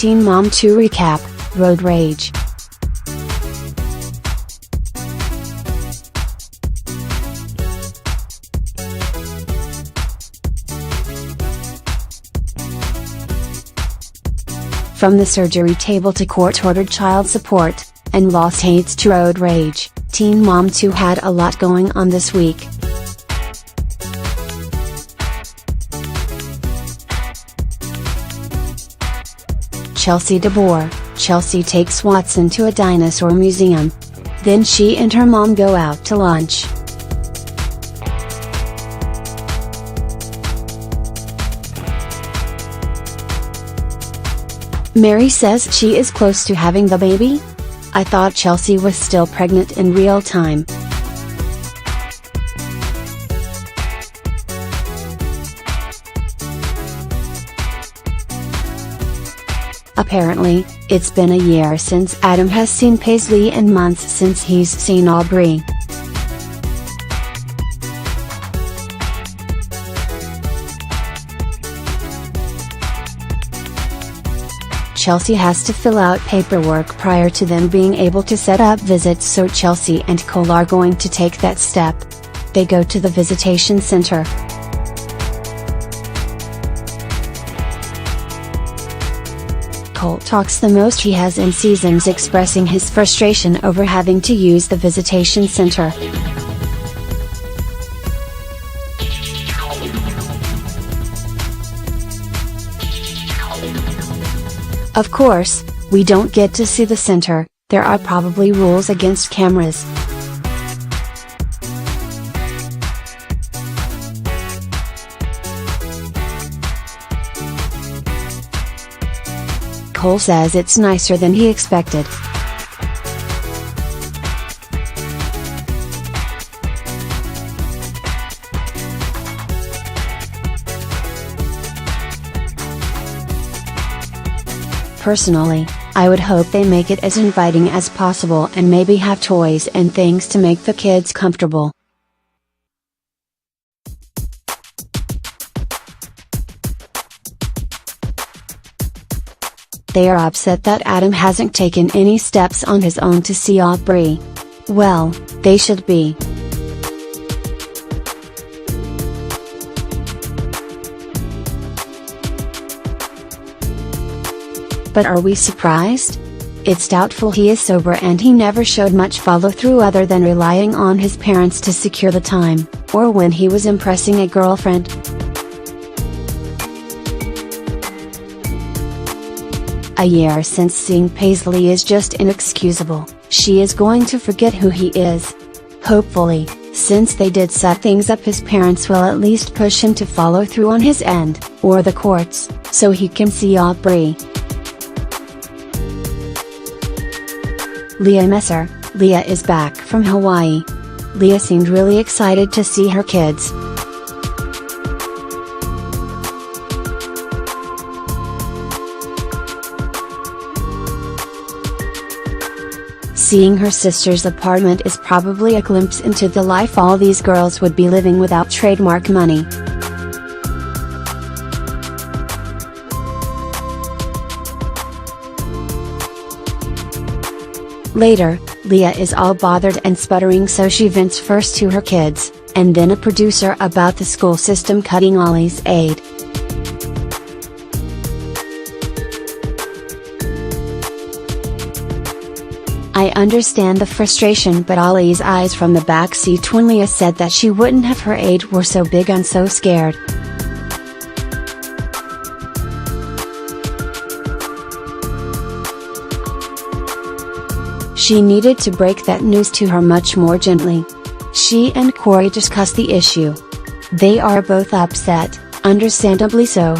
Teen Mom 2 Recap, Road Rage. From the surgery table to court-ordered child support, and lost hates to road rage, Teen Mom 2 had a lot going on this week. Chelsea DeBoer: Chelsea takes Watson to a dinosaur museum. Then she and her mom go out to lunch. Mary says she is close to having the baby? I thought Chelsea was still pregnant in real time. Apparently, it's been a year since Adam has seen Paisley and months since he's seen Aubrey. Chelsea has to fill out paperwork prior to them being able to set up visits, so Chelsea and Cole are going to take that step. They go to the visitation center. Cole talks the most he has in seasons, expressing his frustration over having to use the visitation center. Of course, we don't get to see the center. There are probably rules against cameras. Cole says it's nicer than he expected. Personally, I would hope they make it as inviting as possible and maybe have toys and things to make the kids comfortable. They are upset that Adam hasn't taken any steps on his own to see Aubrey. Well, they should be. But are we surprised? It's doubtful he is sober, and he never showed much follow-through other than relying on his parents to secure the time, or when he was impressing a girlfriend. A year since seeing Paisley is just inexcusable. She is going to forget who he is. Hopefully, since they did set things up, his parents will at least push him to follow through on his end, or the courts, so he can see Aubrey. Leah Messer: Leah is back from Hawaii. Leah seemed really excited to see her kids. Seeing her sister's apartment is probably a glimpse into the life all these girls would be living without trademark money. Later, Leah is all bothered and sputtering, so she vents first to her kids, and then a producer about the school system cutting Ollie's aid. I understand the frustration, but Ollie's eyes from the backseat when Leah said that she wouldn't have her aid were so big and so scared. She needed to break that news to her much more gently. She and Corey discussed the issue. They are both upset, understandably so.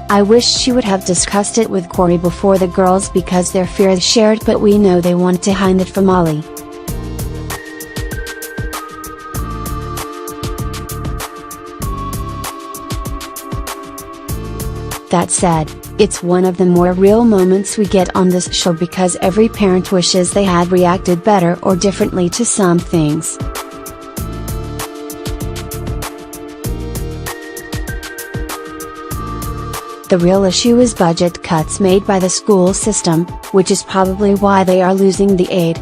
I wish she would have discussed it with Corey before the girls, because their fear is shared, but we know they want to hide it from Ollie. That said, it's one of the more real moments we get on this show, because every parent wishes they had reacted better or differently to some things. The real issue is budget cuts made by the school system, which is probably why they are losing the aid.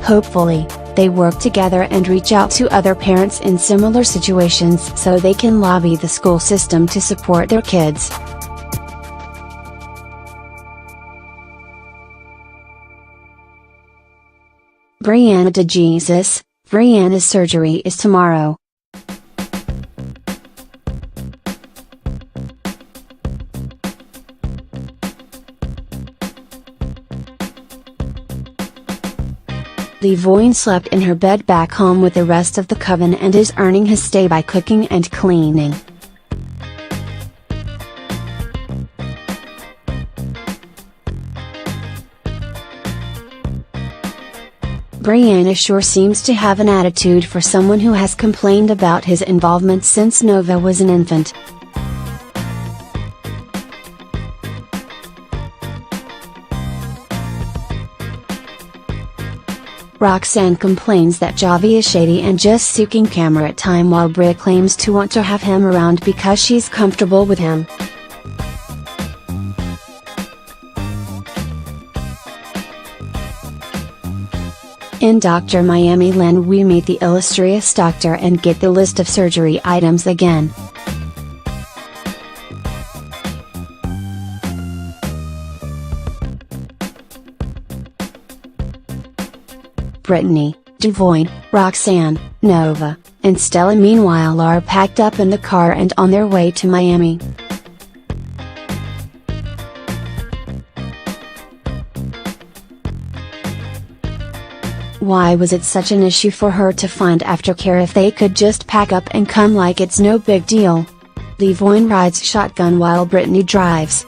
Hopefully, they work together and reach out to other parents in similar situations so they can lobby the school system to support their kids. Brianna DeJesus, Brianna's surgery is tomorrow. Levoin slept in her bed back home with the rest of the coven and is earning his stay by cooking and cleaning. Brianna sure seems to have an attitude for someone who has complained about his involvement since Nova was an infant. Roxanne complains that Javi is shady and just seeking camera time, while Bria claims to want to have him around because she's comfortable with him. In Dr. Miami Land we meet the illustrious doctor and get the list of surgery items again. Brittany, Devoin, Roxanne, Nova, and Stella meanwhile are packed up in the car and on their way to Miami. Why was it such an issue for her to find aftercare if they could just pack up and come like it's no big deal? Levoin rides shotgun while Brittany drives.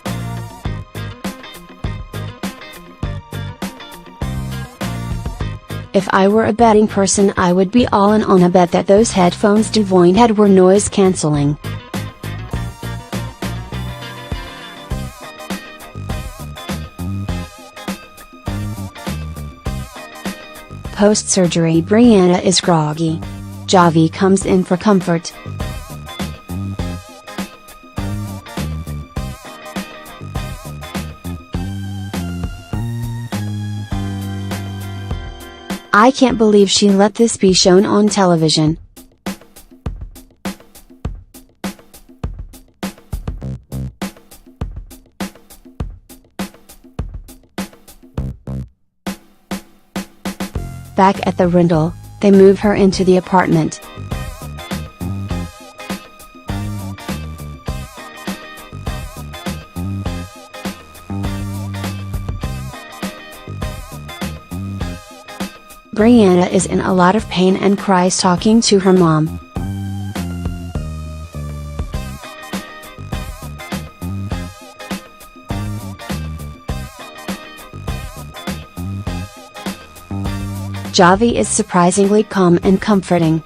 If I were a betting person I would be all in on a bet that those headphones Devoin had were noise cancelling. Post-surgery Brianna is groggy. Javi comes in for comfort. I can't believe she let this be shown on television. Back at the rental, they move her into the apartment. Brianna is in a lot of pain and cries talking to her mom. Javi is surprisingly calm and comforting.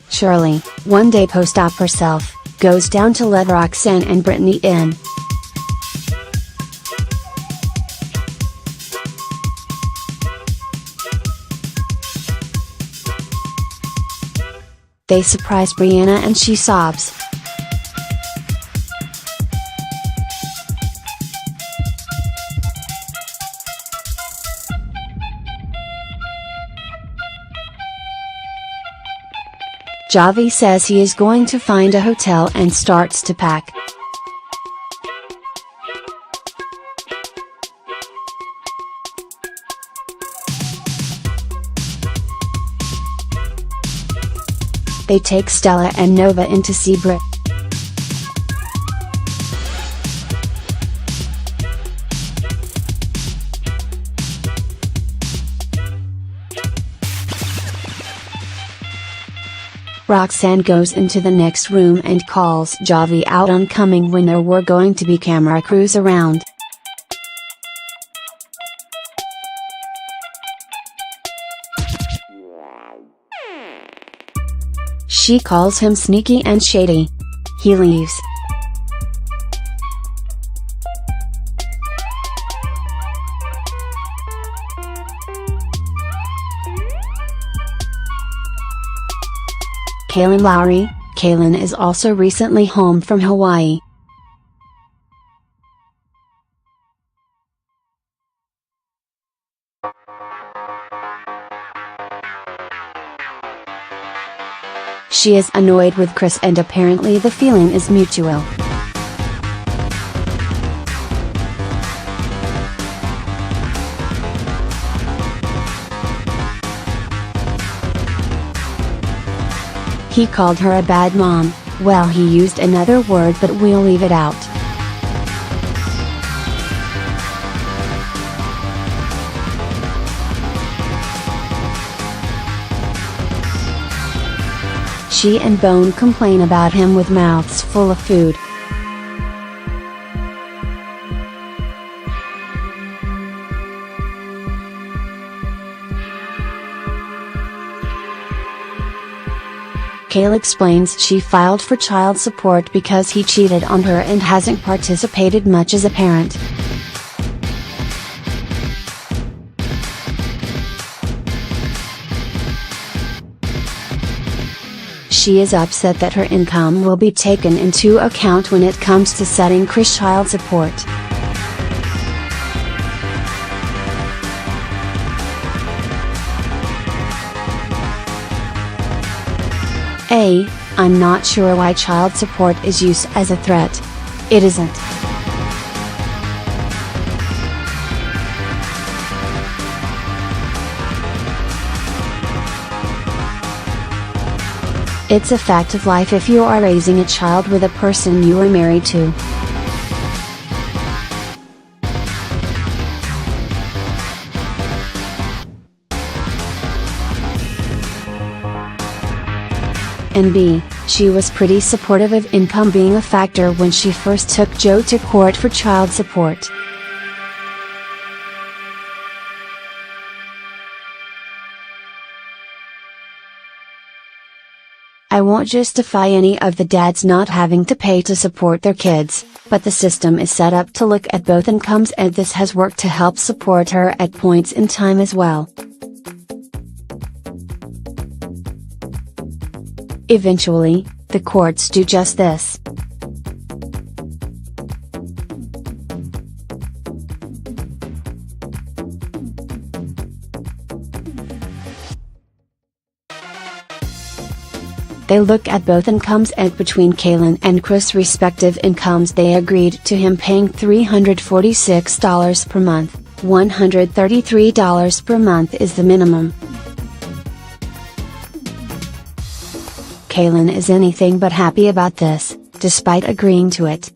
Shirley, one day post-op herself, goes down to let Roxanne and Brittany in. They surprise Brianna and she sobs. Javi says he is going to find a hotel and starts to pack. They take Stella and Nova in to see Britt. Roxanne goes into the next room and calls Javi out on coming when there were going to be camera crews around. She calls him sneaky and shady. He leaves. Kailyn Lowry. Kailyn is also recently home from Hawaii. She is annoyed with Chris and apparently the feeling is mutual. He called her a bad mom. Well, he used another word, but we'll leave it out. She and Bone complain about him with mouths full of food. Kailyn explains she filed for child support because he cheated on her and hasn't participated much as a parent. She is upset that her income will be taken into account when it comes to setting Chris child support. I'm not sure why child support is used as a threat. It isn't. It's a fact of life if you are raising a child with a person you are married to. And B, she was pretty supportive of income being a factor when she first took Joe to court for child support. I won't justify any of the dads not having to pay to support their kids, but the system is set up to look at both incomes, and this has worked to help support her at points in time as well. Eventually, the courts do just this. They look at both incomes, and between Kailyn and Chris' respective incomes they agreed to him paying $346 per month, $133 per month is the minimum. Kailyn is anything but happy about this, despite agreeing to it.